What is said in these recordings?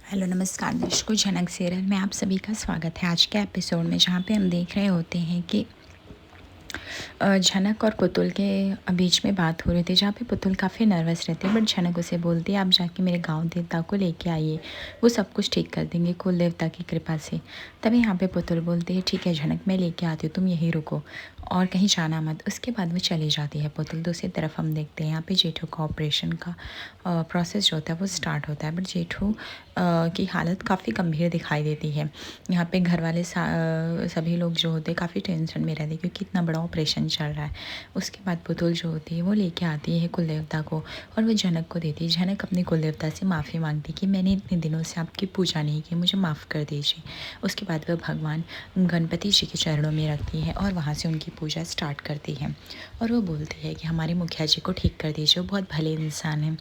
Hello नमस्कार दर्शकों, झनक सीरियल में आप सभी का स्वागत है। आज के एपिसोड में जहाँ पे हम देख रहे होते हैं कि झनक और पुतुल के बीच में बात हो रही थी, जहाँ पे पुतुल काफ़ी नर्वस रहती है, बट झनक उसे बोलती है आप जाके मेरे गांव देवता को लेके आइए, वो सब कुछ ठीक कर देंगे कुल देवता की कृपा से। तभी यहाँ पे पुतुल बोलती है ठीक है झनक, मैं लेके आती हूँ, तुम यहीं रुको और कहीं जाना मत। उसके बाद वो चली जाती है पुतुल। दूसरी तरफ हम देखते हैं यहाँ पे जेठू का ऑपरेशन का प्रोसेस जो होता है वो स्टार्ट होता है, बट जेठू की हालत काफ़ी गंभीर दिखाई देती है। यहाँ पे घर वाले सभी लोग जो होते हैं काफ़ी टेंशन में रहते हैं, क्योंकि इतना बड़ा ऑपरेशन चल रहा है। उसके बाद पुतुल जो होती है वो लेके आती है कुल देवता को और वो जनक को देती है। जनक अपने कुल देवता से माफ़ी मांगती कि मैंने इतने दिनों से आपकी पूजा नहीं की, मुझे माफ़ कर दीजिए। उसके बाद वह भगवान गणपति जी के चरणों में रखती है और वहाँ से उनकी पूजा स्टार्ट करती है। और वो बोलती है कि हमारे मुखिया जी को ठीक कर दीजिए, वो बहुत भले इंसान हैं,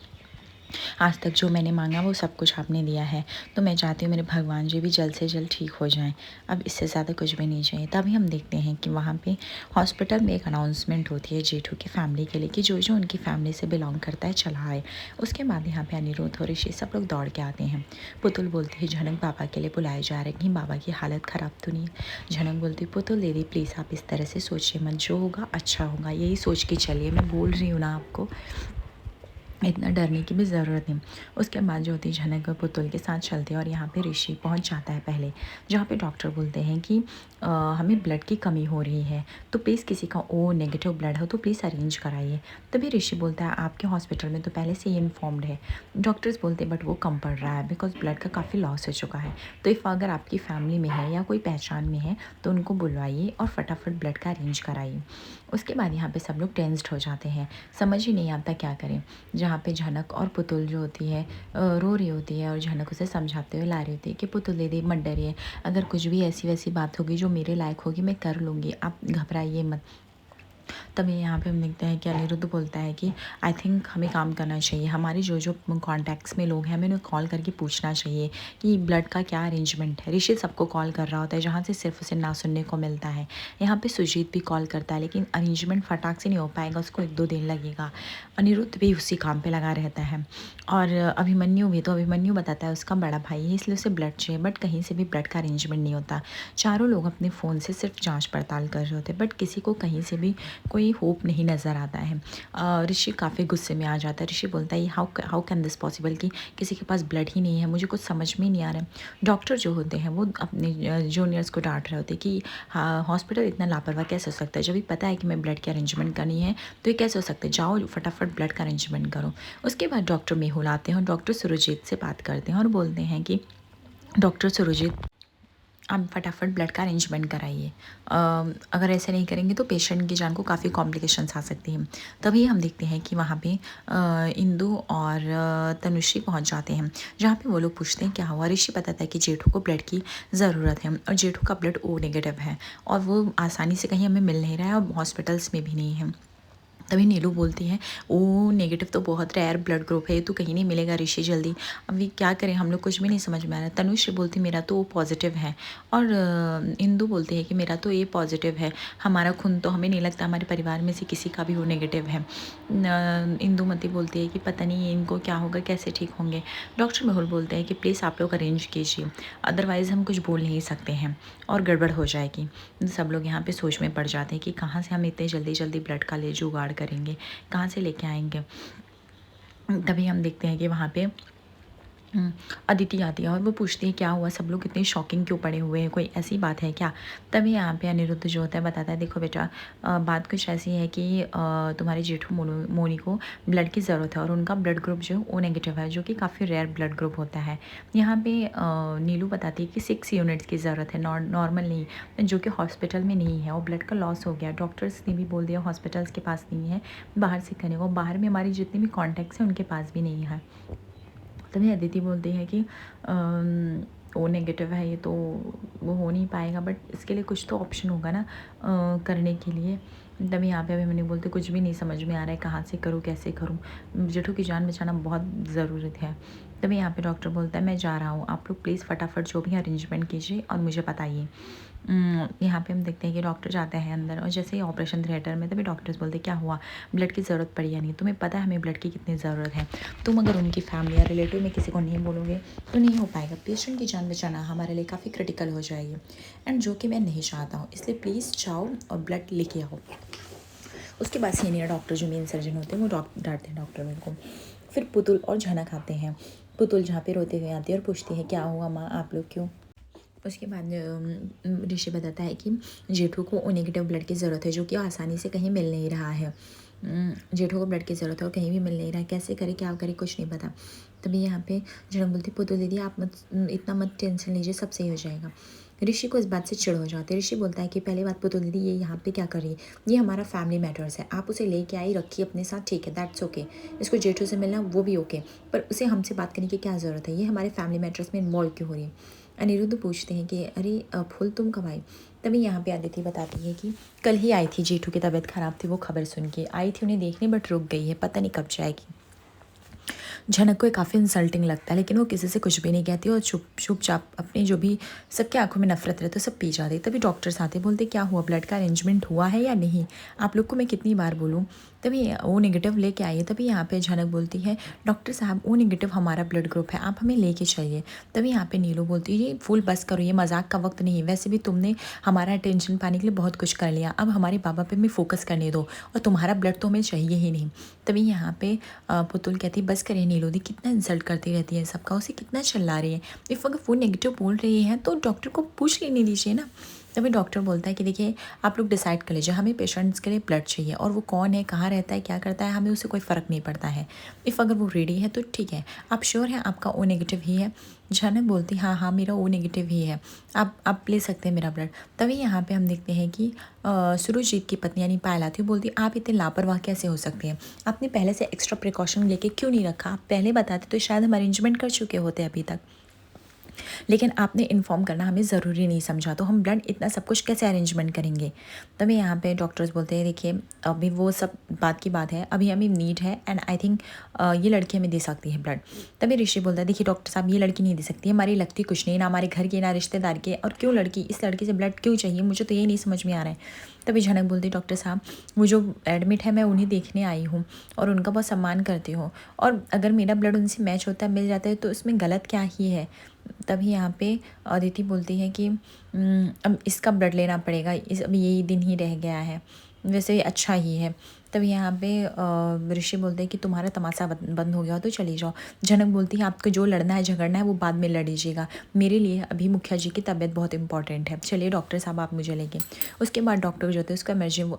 आज तक जो मैंने मांगा वो सब कुछ आपने दिया है, तो मैं चाहती हूँ मेरे भगवान जी भी जल्द से जल्द ठीक हो जाएं। अब इससे ज़्यादा कुछ भी नहीं चाहिए। तभी हम देखते हैं कि वहाँ पे हॉस्पिटल में एक अनाउंसमेंट होती है जेठू की फैमिली के लिए कि जो जो उनकी फैमिली से बिलोंग करता है चला आए। उसके बाद यहाँ पे अनिरुद्ध और ऋषि सब लोग दौड़ के आते हैं। पुतुल बोलती है झनक बाबा के लिए बुलाए जा रहे हैं, कहीं बाबा की हालत ख़राब तो नहीं है। झनक बोलती है पुतुल दीदी प्लीज़ आप इस तरह से सोचिए मत, जो होगा अच्छा होगा, यही सोच के चलिए, मैं बोल रही हूँ ना आपको, इतना डरने की भी ज़रूरत नहीं। उसके बाद जो होती है झनक पुतुल के साथ चलते हैं और यहाँ पे ऋषि पहुँच जाता है पहले, जहाँ पे डॉक्टर बोलते हैं कि हमें ब्लड की कमी हो रही है, तो प्लीज़ किसी का ओ नेगेटिव ब्लड हो तो प्लीज़ अरेंज कराइए। तभी ऋषि बोलता है आपके हॉस्पिटल में तो पहले से ही इन्फॉर्म्ड है। डॉक्टर्स बोलते हैं बट वो कम पड़ रहा है बिकॉज ब्लड का काफ़ी लॉस हो चुका है, तो इफ़ अगर आपकी फैमिली में है या कोई पहचान में है तो उनको बुलवाइए और फटाफट ब्लड का अरेंज कराइए। उसके बाद यहाँ पे सब लोग टेंस्ड हो जाते हैं, समझ ही नहीं आता क्या करें। जहाँ पे झनक और पुतुल जो होती है रो रही होती है और झनक उसे समझाते हुए ला रही होती है कि पुतुल दीदी मत डरिए, अगर कुछ भी ऐसी वैसी बात होगी जो मेरे लायक होगी मैं कर लूँगी, आप घबराइए मत। तभी यहाँ पे हम देखते हैं कि अनिरुद्ध बोलता है कि आई थिंक हमें काम करना चाहिए, हमारे जो जो कॉन्टैक्ट्स में लोग हैं हमें उन्हें कॉल करके पूछना चाहिए कि ब्लड का क्या अरेंजमेंट है। ऋषि सबको कॉल कर रहा होता है, जहाँ से सिर्फ उसे ना सुनने को मिलता है। यहाँ पे सुजीत भी कॉल करता है, लेकिन अरेंजमेंट फटाक से नहीं हो पाएगा, उसको 1-2 दिन लगेगा। अनिरुद्ध भी उसी काम पे लगा रहता है। और अभिमन्यु भी, तो अभिमन्यु बताता है उसका बड़ा भाई है इसलिए उसे ब्लड चाहिए, बट कहीं से भी ब्लड का अरेंजमेंट नहीं होता। चारों लोग अपने फ़ोन से सिर्फ जांच पड़ताल कर रहे होते, बट किसी को कहीं से भी कोई होप नहीं नज़र आता है। ऋषि काफ़ी गुस्से में आ जाता है। ऋषि बोलता है हाउ कैन दिस पॉसिबल कि किसी के पास ब्लड ही नहीं है, मुझे कुछ समझ में ही नहीं आ रहा है। डॉक्टर जो होते हैं वो अपने जूनियर्स को डांट रहे होते कि हाँ हॉस्पिटल इतना लापरवाह कैसे हो सकता है, जब भी पता है कि मैं ब्लड की अरेंजमेंट करनी है तो ये कैसे हो सकता है, जाओ फटाफट ब्लड का अरेंजमेंट करो। उसके बाद डॉक्टर मेहुल आते हैं और डॉक्टर सुरजीत से बात करते हैं और बोलते हैं कि डॉक्टर सुरजीत आप फटाफट ब्लड का अरेंजमेंट कराइए, अगर ऐसे नहीं करेंगे तो पेशेंट की जान को काफ़ी कॉम्प्लिकेशंस आ सकती हैं। तभी हम देखते हैं कि वहाँ पे इंदु और तनुश्री पहुँच जाते हैं, जहाँ पे वो लोग पूछते हैं क्या हुआ। ऋषि बताता है कि जेठू को ब्लड की ज़रूरत है और जेठू का ब्लड ओ नेगेटिव है और वो आसानी से कहीं हमें मिल नहीं रहा है और हॉस्पिटल्स में भी नहीं है। तभी नीलू बोलती है ओ नेगेटिव तो बहुत रेयर ब्लड ग्रुप है, तो कहीं नहीं मिलेगा ऋषि जल्दी, अभी क्या करें हम लोग, कुछ भी नहीं समझ में आ रहा है। तनुश्री बोलती मेरा तो ओ पॉजिटिव है और इंदु बोलती है कि मेरा तो ए पॉजिटिव है, हमारा खून तो हमें नहीं लगता हमारे परिवार में से किसी का भी ओ नेगेटिव है। इंदुमती बोलती है कि पता नहीं इनको क्या होगा, कैसे ठीक होंगे। डॉक्टर मेहुल बोलते हैं कि प्लीज़ आप लोग अरेंज कीजिए, अदरवाइज़ हम कुछ बोल नहीं सकते हैं और गड़बड़ हो जाएगी। सब लोग यहाँ पे सोच में पड़ जाते हैं कि कहाँ से हम इतने जल्दी जल्दी ब्लड का ले जुगाड़ करेंगे, कहाँ से लेके आएंगे। तभी हम देखते हैं कि वहाँ पे अदिति आती है और वो पूछती है क्या हुआ, सब लोग इतने शॉकिंग क्यों पड़े हुए हैं, कोई ऐसी बात है क्या। तभी यहाँ पे अनिरुद्ध जो होता है बताता है देखो बेटा बात कुछ ऐसी है कि तुम्हारे जेठू मोनी को ब्लड की ज़रूरत है और उनका ब्लड ग्रुप जो ओ नेगेटिव है, जो कि काफ़ी रेयर ब्लड ग्रुप होता है। यहाँ पे नीलू बताती है कि 6 यूनिट्स की ज़रूरत है, नॉर्मल नहीं, जो कि हॉस्पिटल में नहीं है और ब्लड का लॉस हो गया। डॉक्टर्स ने भी बोल दिया हॉस्पिटल्स के पास नहीं है, बाहर से करने को, बाहर में हमारी जितनी भी कॉन्टैक्ट्स हैं उनके पास भी नहीं है। तभी अदिति बोलती है कि ओ नेगेटिव है ये तो वो हो नहीं पाएगा, बट इसके लिए कुछ तो ऑप्शन होगा ना करने के लिए। तभी यहाँ पे अभिमन्यु बोलते कुछ भी नहीं समझ में आ रहा है, कहाँ से करूँ कैसे करूँ, जेठू की जान बचाना बहुत ज़रूरत है। तभी यहाँ पे डॉक्टर बोलता है मैं जा रहा हूँ, आप लोग प्लीज़ फटाफट जो भी अरेंजमेंट कीजिए और मुझे बताइए। यहाँ पे हम देखते हैं कि डॉक्टर जाते हैं अंदर और जैसे ही ऑपरेशन थिएटर में, तभी डॉक्टर्स बोलते हैं क्या हुआ, ब्लड की ज़रूरत पड़ी या नहीं, तुम्हें पता है हमें ब्लड की कितनी ज़रूरत है। तुम अगर उनकी फैमिली या रिलेटिव में किसी को नहीं बोलोगे तो नहीं हो पाएगा, पेशेंट की जान बचाना हमारे लिए काफ़ी क्रिटिकल हो जाएगी, एंड जो कि मैं नहीं चाहता हूँ, इसलिए प्लीज़ जाओ और ब्लड लेके आओ। उसके बाद सीनियर डॉक्टर जो मेन सर्जन होते हैं वो डांटते हैं डॉक्टर मेरे को। फिर पुतुल और झनक आते हैं। पुतुल जहाँ पे रोते हुए आती है और पूछती है क्या हुआ माँ, आप लोग क्यों। उसके बाद ऋषि बताता है कि जेठू को ओ नेगेटिव ब्लड की ज़रूरत है, जो कि आसानी से कहीं मिल नहीं रहा है। जेठू को ब्लड की ज़रूरत है और कहीं भी मिल नहीं रहा है, कैसे करे क्या करे कुछ नहीं पता। तभी यहाँ पे झनक बोलती पुतुल दीदी आप इतना मत टेंशन लीजिए, सब सही हो जाएगा। ऋषि को इस बात से चिढ़ हो जाती है। ऋषि बोलता है कि पहली बात पुतुल दीदी ये यहाँ पे क्या कर रही है, ये हमारा फैमिली मैटर्स है, आप उसे लेके आई रखिए अपने साथ, ठीक है दैट्स ओके। इसको जेठू से मिलना वो भी ओके, पर उसे हमसे बात करने की क्या ज़रूरत है, ये हमारे फैमिली मैटर्स में इन्वॉल्व क्यों हो रही है। अनिरुद्ध पूछते हैं कि अरे फूल तुम कब आई। तभी यहाँ पे अदिति बताती है कि कल ही आई थी, जेठू की तबीयत ख़राब थी, वो खबर सुन के आई थी उन्हें देखने, बट रुक गई है, पता नहीं कब जाएगी। झनक को काफ़ी इंसल्टिंग लगता है, लेकिन वो किसी से कुछ भी नहीं कहती और चुपचाप अपनी जो भी सबके आंखों में नफरत रहती है सब पी जाती। तभी डॉक्टर्स आते बोलते क्या हुआ, ब्लड का अरेंजमेंट हुआ है या नहीं, आप लोग को मैं कितनी बार बोलूँ। तभी ओ नेगेटिव लेके आइए। तभी यहाँ पे झनक बोलती है डॉक्टर साहब ओ नेगेटिव हमारा ब्लड ग्रुप है, आप हमें लेके चलिए। तभी यहाँ पे नीलू बोलती है ये फुल बस करो, ये मजाक का वक्त नहीं, वैसे भी तुमने हमारा अटेंशन पाने के लिए बहुत कुछ कर लिया, अब हमारे बाबा पे भी फोकस करने दो, और तुम्हारा ब्लड तो हमें चाहिए ही नहीं। तभी यहाँ पे पुतुल कहती बस करें नीलू दी, कितना इंसल्ट करती रहती है सबका, उसे कितना चिल्ला रही है, इफ़ अगर वो नेगेटिव बोल रही है तो डॉक्टर को पूछ लेने दीजिए ना। तभी डॉक्टर बोलता है कि देखिए आप लोग डिसाइड कर लीजिए, हमें पेशेंट्स के लिए ब्लड चाहिए, और वो कौन है, कहाँ रहता है, क्या करता है, हमें उससे कोई फ़र्क नहीं पड़ता है। इफ़ अगर वो रेडी है तो ठीक है, आप श्योर हैं आपका ओ नेगेटिव ही है। झनक बोलती हाँ हाँ मेरा ओ नेगेटिव ही है, आप ले सकते हैं मेरा ब्लड। तभी यहाँ पे हम देखते हैं कि सुरुजीत की पत्नी यानी पायल थी, बोलती आप इतने लापरवाह कैसे हो सकते हैं, आपने पहले से एक्स्ट्रा प्रिकॉशन लेके क्यों नहीं रखा, आप पहले बताते तो शायद हम अरेंजमेंट कर चुके होते अभी तक, लेकिन आपने इन्फॉर्म करना हमें ज़रूरी नहीं समझा, तो हम ब्लड इतना सब कुछ कैसे अरेंजमेंट करेंगे। तभी यहाँ पे डॉक्टर्स बोलते हैं देखिए अभी वो सब बात की बात है, अभी हमें नीड है एंड आई थिंक ये लड़की हमें दे सकती है ब्लड। तभी ऋषि बोलता है देखिए डॉक्टर साहब ये लड़की नहीं दे सकती, हमारी लगती कुछ नहीं, ना हमारे घर की ना रिश्तेदार के, और क्यों लड़की, इस लड़की से ब्लड क्यों चाहिए, मुझे तो ये नहीं समझ में आ रहा है। तभी झनक बोलती डॉक्टर साहब वो जो एडमिट है मैं उन्हें देखने आई हूँ और उनका बहुत सम्मान करती हूँ, और अगर मेरा ब्लड उनसे मैच होता है, मिल जाता है, तो इसमें गलत क्या ही है। तभी यहाँ पे अदिति बोलती है कि अब इसका ब्लड लेना पड़ेगा, इस अब यही दिन ही रह गया है, वैसे अच्छा ही है। तभी यहाँ पे ऋषि बोलते हैं कि तुम्हारा तमाशा बंद हो गया तो चली जाओ। जनक बोलती है आपको जो लड़ना है झगड़ना है वो बाद में लड़ लीजिएगा, मेरे लिए अभी मुखिया जी की तबीयत बहुत इंपॉर्टेंट है, चलिए डॉक्टर साहब आप मुझे लेके। उसके बाद डॉक्टर जो होते हैं उसको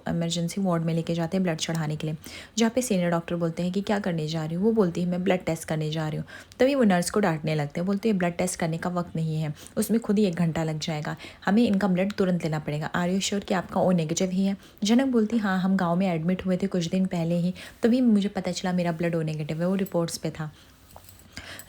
इमरजेंसी वार्ड में लेके जाते हैं ब्लड चढ़ाने के लिए, जहाँ पे सीनियर डॉक्टर बोलते हैं कि क्या करने जा रही हूँ, वो बोलती है मैं ब्लड टेस्ट करने जा रही हूँ। तभी वो नर्स को डांटने लगते हैं, बोलते हैं ब्लड टेस्ट करने का वक्त नहीं है, उसमें खुद ही 1 घंटा लग जाएगा, हमें इनका ब्लड तुरंत लेना पड़ेगा, आर यू श्योर कि आपका ओ नेगेटिव ही है। जनक बोलती हाँ हम गाँव में एडमिट हुए थे कुछ दिन पहले ही, तभी मुझे पता चला मेरा ब्लड ओ नेगेटिव है, वो रिपोर्ट्स पे था।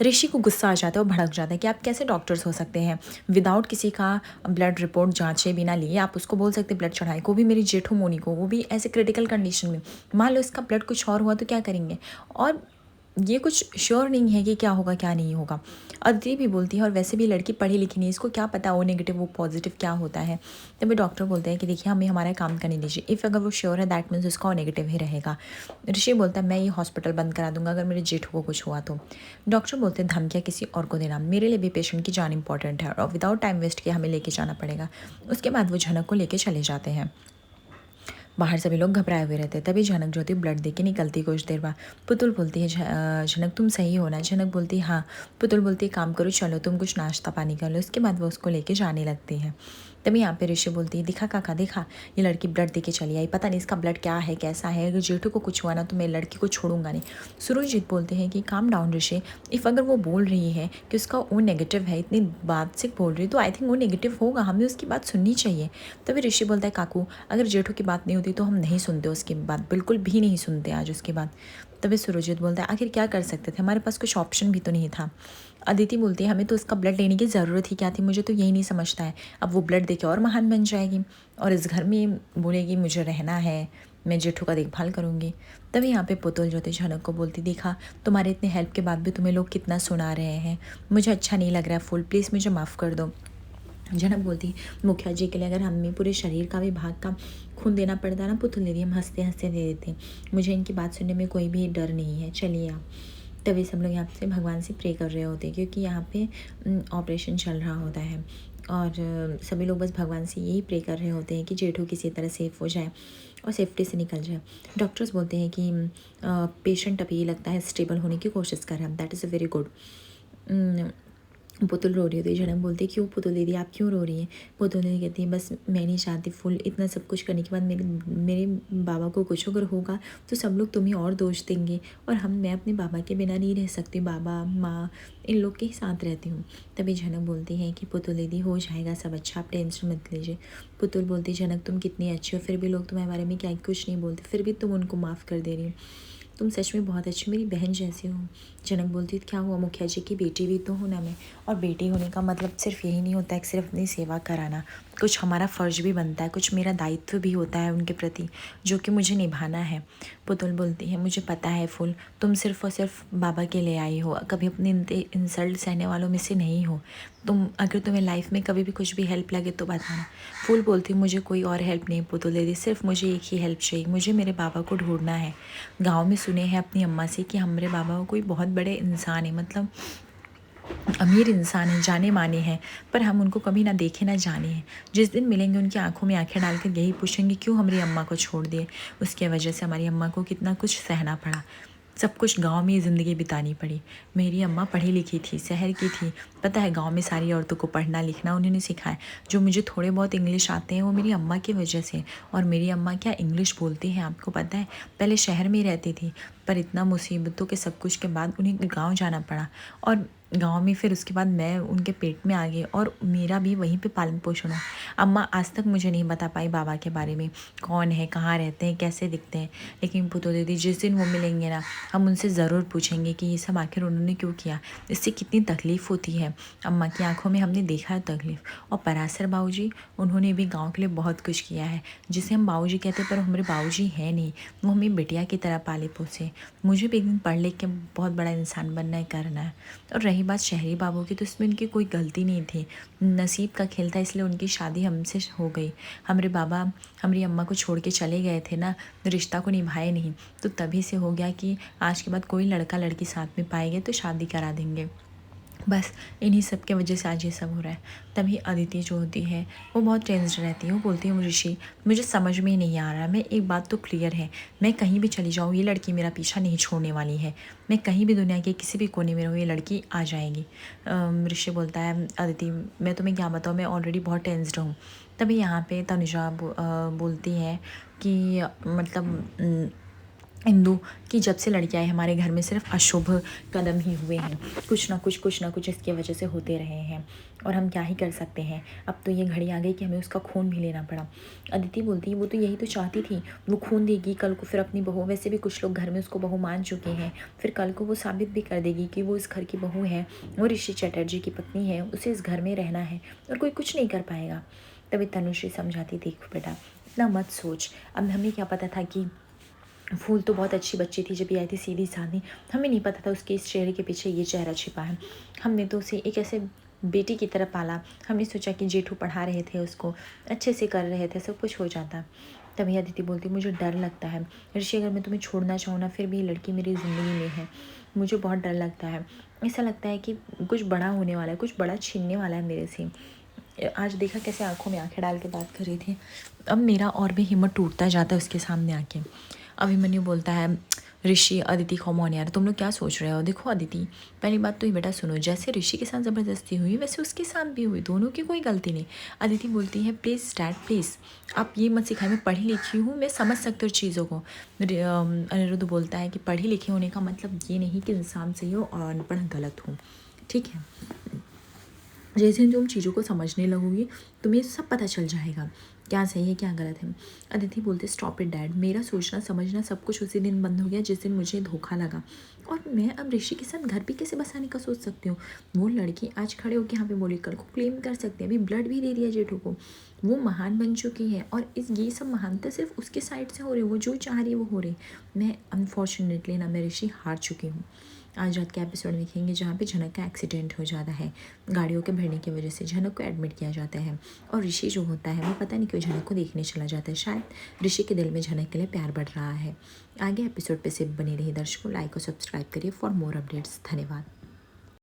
ऋषि को गुस्सा आ जाता है, वो भड़क जाता है कि आप कैसे डॉक्टर्स हो सकते हैं, विदाउट किसी का ब्लड रिपोर्ट जांचे बिना लिए आप उसको बोल सकते ब्लड चढ़ाए, को भी मेरी जेठू मोनी को, वो भी ऐसे क्रिटिकल कंडीशन में, मान लो इसका ब्लड कुछ और हुआ तो क्या करेंगे, और ये कुछ श्योर नहीं है कि क्या होगा क्या नहीं होगा। अदिति भी बोलती है और वैसे भी लड़की पढ़ी लिखी नहीं, इसको क्या पता वो नेगेटिव वो पॉजिटिव क्या होता है। तभी डॉक्टर बोलते हैं कि देखिए हमें हमारा काम करने दीजिए, इफ़ अगर वो श्योर है दैट मीन्स उसका नेगेटिव ही रहेगा। ऋषि बोलता है मैं ये हॉस्पिटल बंद करा दूंगा अगर मेरे जेठू को कुछ हुआ तो। डॉक्टर बोलते हैं धमकियाँ किसी और को देना, मेरे लिए भी पेशेंट की जान इंपॉर्टेंट है और विदाउट टाइम वेस्ट किए हमें लेके जाना पड़ेगा। उसके बाद वो झनक को लेके चले जाते हैं। बाहर सभी लोग घबराए हुए रहते हैं। तभी झनक जो होती है ब्लड दे के निकलती कुछ देर बाद। पुतुल बोलती है झनक तुम सही हो ना। झनक बोलती है हाँ। पुतुल बोलती है काम करो चलो तुम कुछ नाश्ता पानी कर लो। इसके बाद वो उसको लेके जाने लगती है। तभी यहाँ पे ऋषि बोलती है दिखा काका देखा ये लड़की ब्लड दे के चली आई, पता नहीं इसका ब्लड क्या है कैसा है, अगर जेठू को कुछ हुआ ना तो मैं लड़की को छोड़ूंगा नहीं। सुरजीत बोलते हैं कि काम डाउन ऋषि, इफ़ अगर वो बोल रही है कि उसका ओ नेगेटिव है, इतनी बात से बोल रही है तो आई थिंक वो नेगेटिव होगा, हमें उसकी बात सुननी चाहिए। तभी ऋषि बोलता है काकू अगर जेठू की बात नहीं होती तो हम नहीं सुनते उसकी बात, बिल्कुल भी नहीं सुनते आज उसकी बात। तभी सुरजीत बोलता है आखिर क्या कर सकते थे, हमारे पास कुछ ऑप्शन भी तो नहीं था। अदिति बोलती है हमें तो उसका ब्लड लेने की ज़रूरत ही क्या थी, मुझे तो यही नहीं समझता है। अब वो ब्लड देके और महान बन जाएगी और इस घर में बोलेगी मुझे रहना है, मैं जेठू का देखभाल करूँगी। तभी यहाँ पे पुतुल जो थे झनक को बोलती, देखा तुम्हारे इतने हेल्प के बाद भी तुम्हें लोग कितना सुना रहे हैं, मुझे अच्छा नहीं लग रहा है फूल, प्लीज़ मुझे माफ़ कर दो। झनक बोलती, मुखिया जी के लिए अगर हमें पूरे शरीर का भी भाग का खून देना पड़ता ना पुतुल दीदी, हम हंसते हंसते दे देते। मुझे इनकी बात सुनने में कोई भी डर नहीं है, चलिए आप। तभी सब लोग यहाँ से भगवान से प्रे कर रहे होते, क्योंकि यहाँ पे ऑपरेशन चल रहा होता है और सभी लोग बस भगवान से यही प्रे कर रहे होते हैं कि जेठू किसी तरह सेफ़ हो जाए और सेफ्टी से निकल जाए। डॉक्टर्स बोलते हैं कि पेशेंट अभी लगता है स्टेबल होने की कोशिश कर रहा है, that is a very good. पुतुल रो रही होती है, झनक बोलती है, क्यों पुतुल दीदी आप क्यों रो रही हैं? पुतुल दीदी कहती है, बस मैं नहीं चाहती फुल, इतना सब कुछ करने के बाद मेरे बाबा को कुछ अगर होगा तो सब लोग तुम्हें और दोष देंगे, और मैं अपने बाबा के बिना नहीं रह सकती, बाबा माँ इन लोग के ही साथ रहती हूँ। तभी झनक बोलती है कि पुतुल दीदी हो जाएगा सब अच्छा, आप टेंशन मत लीजिए। पुतुल बोलती, झनक तुम कितनी अच्छी हो, फिर भी लोग तुम्हारे बारे में क्या कुछ नहीं बोलते, फिर भी तुम उनको माफ़ कर दे रही हो, तुम सच में बहुत अच्छी मेरी बहन जैसी हो। जनक बोलती, क्या हुआ, मुखिया जी की बेटी भी तो हो ना मैं, और बेटी होने का मतलब सिर्फ यही नहीं होता है कि सिर्फ अपनी सेवा कराना, कुछ हमारा फ़र्ज़ भी बनता है, कुछ मेरा दायित्व भी होता है उनके प्रति जो कि मुझे निभाना है। पुतुल बोलती है, मुझे पता है फूल, तुम सिर्फ और सिर्फ बाबा के लिए आई हो, कभी अपने इंसल्ट सहने वालों में से नहीं हो तुम। अगर तुम्हें लाइफ में कभी भी कुछ भी हेल्प लगे तो बताना। फूल बोलती, मुझे कोई और हेल्प नहीं पुतुल दीदी, सिर्फ मुझे एक ही हेल्प चाहिए, मुझे मेरे बाबा को ढूंढना है। गाँव में सुने हैं अपनी अम्मा से कि हमारे बाबा कोई बहुत बड़े इंसान है, मतलब अमीर इंसान है, जाने माने हैं, पर हम उनको कभी ना देखे ना जाने हैं। जिस दिन मिलेंगे उनकी आंखों में आंखें डालकर यही पूछेंगे, क्यों हमारी अम्मा को छोड़ दिए। उसके वजह से हमारी अम्मा को कितना कुछ सहना पड़ा, सब कुछ गांव में ही ज़िंदगी बितानी पड़ी। मेरी अम्मा पढ़ी लिखी थी, शहर की थी, पता है गांव में सारी औरतों को पढ़ना लिखना उन्होंने सिखाया। जो मुझे थोड़े बहुत इंग्लिश आते हैं वो मेरी अम्मा की वजह से। और मेरी अम्मा क्या इंग्लिश बोलती हैं आपको पता है, पहले शहर में ही रहती थी, पर इतना मुसीबतों के सब कुछ के बाद उन्हें गाँव जाना पड़ा, और गाँव में फिर उसके बाद मैं उनके पेट में आ गई और मेरा भी वहीं पे पालन पोषण है। अम्मा आज तक मुझे नहीं बता पाई बाबा के बारे में, कौन है, कहाँ रहते हैं, कैसे दिखते हैं। लेकिन पुतो दीदी जिस दिन वो मिलेंगे ना, हम उनसे ज़रूर पूछेंगे कि ये सब आखिर उन्होंने क्यों किया, इससे कितनी तकलीफ़ होती है। अम्मा की आंखों में हमने देखा है तकलीफ़। और परासर बाबूजी, उन्होंने भी गाँव के लिए बहुत कुछ किया है, जिसे हम बाबूजी कहते हैं पर हमारे बाबूजी हैं नहीं, वो हमें बिटिया की तरह पाले पोसे। मुझे भी एक दिन पढ़ लिख के बहुत बड़ा इंसान बनना है, करना है। और रही बात शहरी बाबू की, तो इसमें उनकी कोई गलती नहीं थी, नसीब का खेल था, इसलिए उनकी शादी हमसे हो गई। हमारे बाबा हमारी अम्मा को छोड़ के चले गए थे ना, रिश्ता को निभाए नहीं, तो तभी से हो गया कि आज के बाद कोई लड़का लड़की साथ में पाएंगे तो शादी करा देंगे। बस इन्हीं सब के वजह से आज ये सब हो रहा है। तभी अदिति जो होती है वो बहुत टेंस्ड रहती है, वो बोलती है, ऋषि मुझे समझ में ही नहीं आ रहा, मैं एक बात तो क्लियर है, मैं कहीं भी चली जाऊँ ये लड़की मेरा पीछा नहीं छोड़ने वाली है, मैं कहीं भी दुनिया के किसी भी कोने में रहूँ ये लड़की आ जाएगी। ऋषि बोलता है, अदिति मैं तुम्हें क्या बताऊँ, मैं ऑलरेडी बहुत टेंस्ड हूँ। तभी यहाँ पे तनुजा बोलती है कि मतलब इंदु कि जब से लड़की आई हमारे घर में सिर्फ अशुभ कदम ही हुए हैं, कुछ ना कुछ इसकी वजह से होते रहे हैं, और हम क्या ही कर सकते हैं। अब तो ये घड़ी आ गई कि हमें उसका खून भी लेना पड़ा। अदिति बोलती है, वो तो यही तो चाहती थी, वो खून देगी कल को फिर अपनी बहू, वैसे भी कुछ लोग घर में उसको बहू मान चुके हैं, फिर कल को वो साबित भी कर देगी कि वो इस घर की बहू है, वो ऋषि चटर्जी की पत्नी है, उसे इस घर में रहना है और कोई कुछ नहीं कर पाएगा। तभी तनुश्री समझाती, देख बेटा इतना मत सोच, अब हमें क्या पता था कि फूल तो बहुत अच्छी बच्ची थी जब ये आई थी सीधी सादी, हमें नहीं पता था उसके इस चेहरे के पीछे ये चेहरा छिपा है। हमने तो उसे एक ऐसे बेटी की तरह पाला, हमने सोचा कि जेठू पढ़ा रहे थे उसको, अच्छे से कर रहे थे, सब कुछ हो जाता। तभी अदिति बोलती, मुझे डर लगता है ऋषि, अगर मैं तुम्हें छोड़ना चाहूँ ना, फिर भी ये लड़की मेरी ज़िंदगी में है, मुझे बहुत डर लगता है। ऐसा लगता है कि कुछ बड़ा होने वाला है, कुछ बड़ा छीनने वाला है मेरे से। आज देखा कैसे आंखों में आंखें डाल के बात कर रही थी, अब मेरा और भी हिम्मत टूटता जाता है उसके सामने आके। अभिमन्यु बोलता है, ऋषि अदिति कॉमन यार, तुम लोग क्या सोच रहे हो। देखो अदिति, पहली बात तो ये बेटा सुनो, जैसे ऋषि के साथ ज़बरदस्ती हुई वैसे उसके साथ भी हुई, दोनों की कोई गलती नहीं। अदिति बोलती है, प्लीज़ डैड प्लीज़ आप ये मत सिखाएं, मैं पढ़ी लिखी हूँ, मैं समझ सकती हूँ चीज़ों को। अनिरुद्ध बोलता है कि पढ़ी लिखी होने का मतलब ये नहीं कि इंसान सही हो और अनपढ़ गलत हो, ठीक है। जैसे तुम चीज़ों को समझने लगोगी तुम्हें सब पता चल जाएगा क्या सही है क्या गलत है। अदिति बोलते स्टॉप इट डैड, मेरा सोचना समझना सब कुछ उसी दिन बंद हो गया जिस दिन मुझे धोखा लगा, और मैं अब ऋषि के साथ घर भी कैसे बसाने का सोच सकती हूँ। वो लड़की आज खड़े होकर यहाँ पे बोली, कल को क्लेम कर सकते हैं, अभी ब्लड भी दे दिया जेठू को, वो महान बन चुकी है, और इस ये सब महानता सिर्फ उसके साइड से हो रही है, वो जो चाह रही है वो हो रही है। मैं अनफॉर्चुनेटली ना मैं ऋषि हार चुकी हूँ। आज रात के एपिसोड में देखेंगे जहाँ पे झनक का एक्सीडेंट हो जाता है, गाड़ियों के भिड़ने की वजह से झनक को एडमिट किया जाता है, और ऋषि जो होता है वो पता नहीं क्यों झनक को देखने चला जाता है। शायद ऋषि के दिल में झनक के लिए प्यार बढ़ रहा है। आगे एपिसोड पे सिर्फ बने रहिए दर्शकों, लाइक और सब्सक्राइब करिए फॉर मोर अपडेट्स। धन्यवाद।